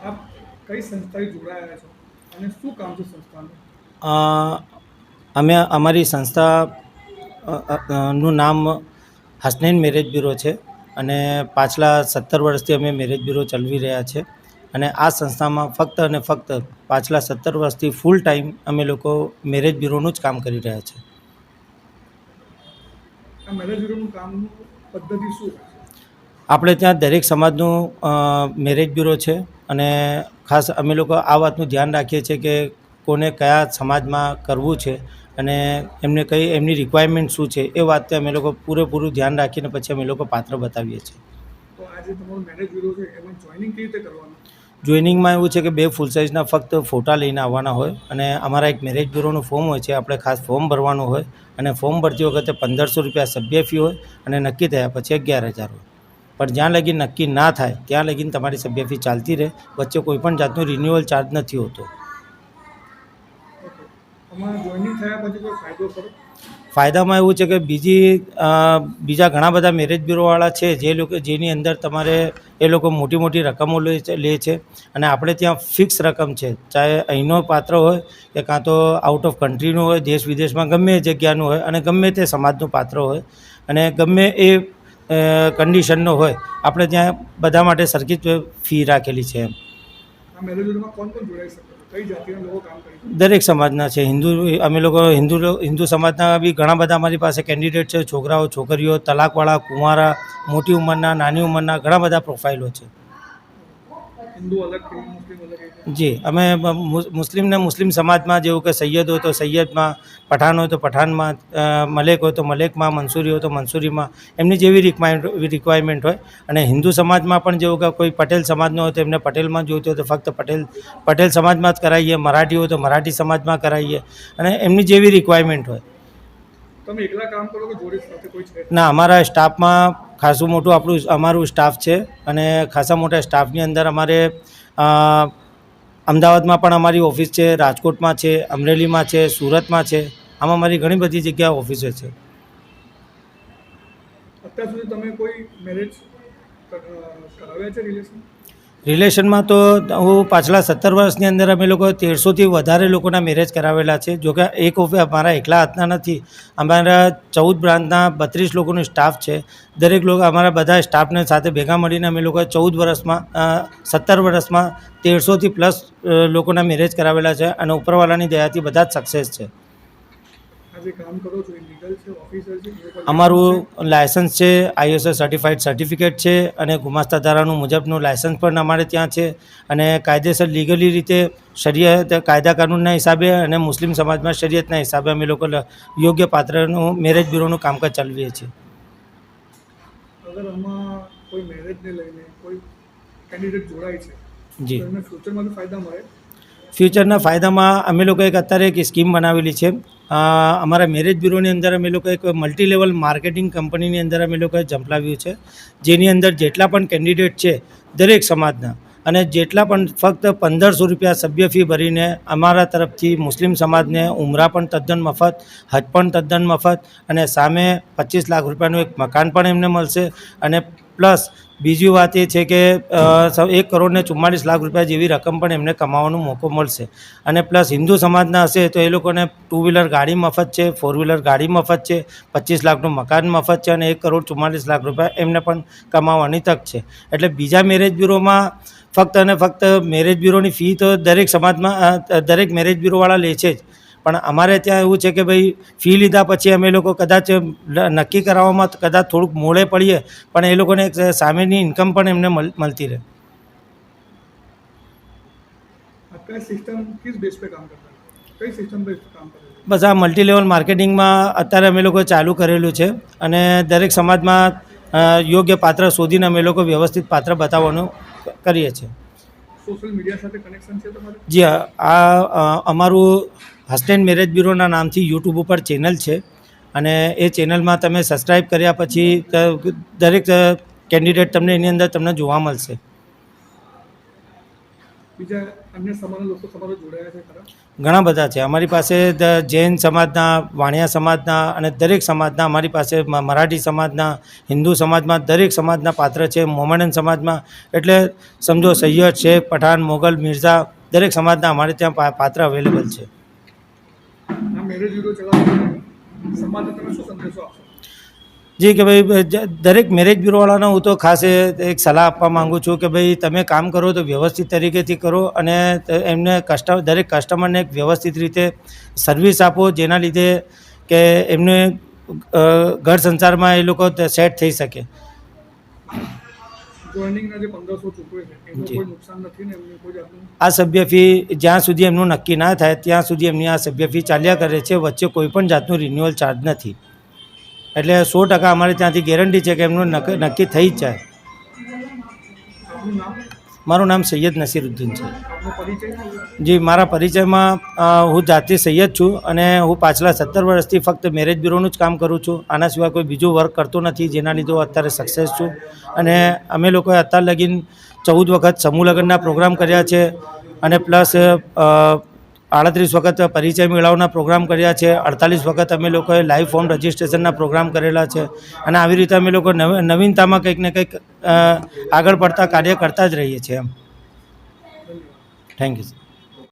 આપ કઈ સંસ્થાએ જોડાયા છો અને શું કામ છે સંસ્થાનું? અ, અમે અમારી સંસ્થા નું નામ હસનૈન મેરેજ બ્યુરો છે અને પાછલા 17 વર્ષથી અમે મેરેજ બ્યુરો ચલાવી રહ્યા છે અને આ સંસ્થામાં ફક્ત અને ફક્ત પાછલા 17 વર્ષથી ફૂલ ટાઈમ અમે લોકો મેરેજ બ્યુરોનું જ કામ કરી રહ્યા છે. આ મેરેજ બ્યુરોનું કામનું પદ્ધતિ શું હોય છે? આપણે ત્યાં દરેક સમાજનું મેરેજ બ્યુરો છે અને ખાસ અમે લોકો આ વાતનું ધ્યાન રાખીએ છીએ કે કોને કયા સમાજમાં કરવું છે અને એમને એમની રિક્વાયરમેન્ટ શું છે એ વાતે અમે લોકો પૂરેપૂરું ધ્યાન રાખીને પછી અમે લોકો પાત્ર બતાવીએ છીએ. તો આ જે તમારું મેરેજ બ્યુરો છે એમાં જોઈનિંગ કેવી રીતે કરવાનું? જોઈનિંગમાં એવું છે કે 2 ફૂલ સાઇઝના ફક્ત ફોટા લઈને આવવાના હોય અને અમારા એક મેરેજ બ્યુરોનું ફોર્મ હોય છે, આપણે ખાસ ફોર્મ ભરવાનું હોય અને ફોર્મ ભરતી વખતે ₹1500 સભ્ય ફી હોય અને નક્કી થયા પછી 11,000 હોય. પણ જ્યાં લગી નક્કી ના થાય ત્યાં લગીને તમારી સભ્ય ફી ચાલતી રહે, વચ્ચે કોઈપણ જાતનો રિન્યુઅલ ચાર્જ નથી હોતો. ઓકે. આમાં જોઈનિંગ થયા પછી કોઈ ફાયદો ખરો? ફાયદામાં એવું છે કે બીજા ઘણા બધા મેરેજ બ્યુરોવાળા છે જેની અંદર તમારે એ લોકો મોટી મોટી રકમો લે છે અને આપણે ત્યાં ફિક્સ રકમ છે, ચાહે અહીંનો પાત્ર હોય કે કાં તો આઉટ ઓફ કન્ટ્રીનું હોય, દેશ વિદેશમાં ગમે એ જગ્યાનું હોય અને ગમે તે સમાજનું પાત્ર હોય અને ગમે એ કન્ડિશનનો હોય, આપણે ત્યાં બધા માટે સરખી જ ફી રાખેલી છે એમ. આ મેરેજ બ્યુરોમાં કોણ કોણ જોડાઈ શકે છે? કઈ જાતિના લોકો કામ કરી શકે? દરેક સમાજના છે. અમે લોકો હિન્દુ સમાજના બી ઘણા બધા અમારી પાસે કેન્ડિડેટ છે, છોકરાઓ, છોકરીઓ, તલાકવાળા, કુંવારા, મોટી ઉંમરના, નાની ઉંમરના ઘણા બધા પ્રોફાઇલો છે. હિન્દુ અલગ કે મુસ્લિમ અલગ એ રીતે? જી, અમે મુસ્લિમ સમાજમાં જેવું કે સૈયદ હોય તો સૈયદમાં, પઠાણ હોય તો પઠાણમાં, મલેક હોય તો મલેકમાં, મંસૂરી હોય તો મંસૂરીમાં, એમની જેવી રિક્વાયરમેન્ટ હોય. અને હિન્દુ સમાજમાં પણ જેવું કે કોઈ પટેલ સમાજનો હોય તો એમને પટેલમાં જોઈતું હોય તો ફક્ત પટેલ સમાજમાં જ કરાવીએ, મરાઠી હોય તો મરાઠી સમાજમાં કરાવીએ અને એમની જેવી રિક્વાયરમેન્ટ હોય. તમે એકલા કામ કરો કે જોડે સાથે કોઈ છે? ના, અમારા સ્ટાફમાં ખાસું મોટું અમારું સ્ટાફ છે અને ખાસા મોટા સ્ટાફની અંદર અમારે અમદાવાદમાં પણ અમારી ઓફિસ છે, રાજકોટમાં છે, અમરેલીમાં છે, સુરતમાં છે. આમાં અમારી ઘણી બધી જગ્યાએ ઓફિસો છે. અત્યાર સુધી તમે કોઈ મેરેજ કરાવ્યા છે રિલેશન? રિલેશનમાં તો હું પાછલા 17 વર્ષની અંદર અમે લોકો 1300થી વધારે લોકોના મેરેજ કરાવેલા છે. જોકે એક અમારા એકલા હાથના નથી, અમારા 14 બ્રાન્ચના 32 લોકોનો સ્ટાફ છે. દરેક લોકો અમારા બધા સ્ટાફને સાથે ભેગા મળીને અમે લોકોએ 17 વર્ષમાં 1300થી પ્લસ લોકોના મેરેજ કરાવેલા છે અને ઉપરવાળાની દયાથી બધા જ સક્સેસ છે. આ જે કામ કરો છો એ લીગલ છે, ઓફિસર છે? અમારું લાયસન્સ છે, ISO સર્ટિફાઈડ સર્ટિફિકેટ છે અને ગુમાસ્તા ધારાનું મુજબનું લાયસન્સ પણ અમારે ત્યાં છે અને કાયદેસર લીગલી રીતે શરિયત કાયદા કાનૂનના હિસાબે અને મુસ્લિમ સમાજમાં શરિયતના હિસાબે અમે લોકો યોગ્ય પાત્રનું મેરેજ બ્યુરોનું કામકાજ ચાલવીએ છીએ. અગર આમાં કોઈ મેરેજને લઈને કોઈ કેન્ડિડેટ જોડાય છે જી, તો એમને ફ્યુચરમાં બી ફાયદા મળે? ફ્યુચરના ફાયદામાં અમે લોકો અત્યારે એક સ્કીમ બનાવેલી છે. અમારા મેરેજ બ્યુરોની અંદર અમે લોકો એક મલ્ટી લેવલ માર્કેટિંગ કંપનીની અંદર અમે લોકોએ ઝંપલાવ્યું છે, જેની અંદર જેટલા પણ કેન્ડિડેટ છે દરેક સમાજના અને જેટલા પણ ફક્ત ₹1500 સભ્ય ફી ભરીને અમારા તરફથી મુસ્લિમ સમાજને ઉમરા પણ તદ્દન મફત, હજ પણ તદ્દન મફત અને સામે 25 લાખ રૂપિયાનું એક મકાન પણ એમને મળશે અને પ્લસ બીજી વાત એ છે કે 1,44,00,000 જેવી રકમ પણ એમને કમાવાનો મોકો મળશે અને પ્લસ હિન્દુ સમાજના હશે તો એ લોકોને 2 વ્હીલર ગાડી મફત છે, 4 વ્હીલર ગાડી મફત છે, 25 લાખનું મકાન મફત છે અને 1,44,00,000 એમને પણ કમાવાની તક છે. એટલે બીજા મેરેજ બ્યુરોમાં ફક્ત અને ફક્ત મેરેજ બ્યુરોની ફી તો દરેક સમાજમાં દરેક મેરેજ બ્યુરોવાળા લે છે જ, પણ અમારે ત્યાં એવું છે કે ભાઈ ફી લીધા પછી અમે લોકો કદાચ નક્કી કરાવવામાં કદાચ થોડુંક મોડે પડીએ પણ એ લોકોને એક સામેની ઇન્કમ પણ એમને મળતી રહે. आपका सिस्टम किस बेस पे काम करता है? कई सिस्टम बेस पे काम कर रहे બસ આ મલ્ટી લેવલ માર્કેટિંગમાં અત્યારે અમે લોકો ચાલુ કરેલું છે અને દરેક સમાજમાં યોગ્ય પાત્ર શોધીને અમે લોકો વ્યવસ્થિત પાત્ર બતાવવાનું કરીએ છીએ. સોશિયલ મીડિયા સાથે કનેક્શન છે તમારે? જી હા, અમારું હસનૈન મેરેજ બ્યુરોના નામથી યુટ્યુબ ઉપર ચેનલ છે અને એ ચેનલમાં તમે સબસ્ક્રાઈબ કર્યા પછી દરેક કેન્ડિડેટ તમને એની અંદર તમને જોવા મળશે. બીજા અન્ય સમાજના લોકો તમારો જોડાયા છે ખરા? ઘણા બધા છે અમારી પાસે. જૈન સમાજના, વાણિયા સમાજના અને દરેક સમાજના અમારી પાસે, મરાઠી સમાજના, હિન્દુ સમાજમાં દરેક સમાજના પાત્ર છે. મોમેડન સમાજમાં એટલે સમજો સૈયદ, શેખ, પઠાણ, મોગલ, મિર્ઝા દરેક સમાજના અમારે ત્યાં પાત્ર અવેલેબલ છે. આ મેરેજ બ્યુરો ચલાવવા સમાજને તમે શું સંદેશો આપશો? જી કે ભાઈ દરેક મેરેજ બ્યુરોવાળાને હું તો ખાસ એક સલાહ આપવા માગું છું કે ભાઈ તમે કામ કરો તો વ્યવસ્થિત તરીકેથી કરો અને એમને દરેક કસ્ટમરને એક વ્યવસ્થિત રીતે સર્વિસ આપો, જેના લીધે કે એમને ઘર સંસારમાં એ લોકો સેટ થઈ શકે. જોઈનિંગના જે 1500 ચૂકવે છે એનું કોઈ નુકસાન નથી ને એમને કોઈ જાતનું? આ સભ્ય ફી જ્યાં સુધી એમનું નક્કી ના થાય ત્યાં સુધી એમની આ સભ્ય ફી ચાલ્યા કરે છે. વચ્ચે કોઈ પણ જાતનું રિન્યુઅલ ચાર્જ નથી. એટલે 100% અમારે ત્યાંથી ગેરંટી છે કે એમનું નક્કી થઈ જ જાય. આપનું નામ? મારું નામ સૈયદ નસીરુદ્દીન છે. આપનો પરિચય? જી, મારા પરિચયમાં હું જાતે સૈયદ છું અને હું પાછલા 17 વર્ષથી ફક્ત મેરેજ બ્યુરોનું જ કામ કરું છું. આના સિવાય કોઈ બીજું વર્ક કરતો નથી, જેના લીધે હું અત્યારે સક્સેસ છું. અને અમે લોકોએ અત્યાર લગીન 14 વખત સમૂહ લગ્નના પ્રોગ્રામ કર્યા છે અને પ્લસ 38 વખત પરિચય મેળાવના પ્રોગ્રામ કર્યા છે. 48 વખત અમે લોકોએ લાઈવ ફોર્મ રજિસ્ટ્રેશનના પ્રોગ્રામ કરેલા છે. અને આવી રીતે અમે લોકો નવીનતામાં કંઈક ને કંઈક આગળ પડતા કાર્ય કરતા જ રહીએ છીએ. એમ. Thank you.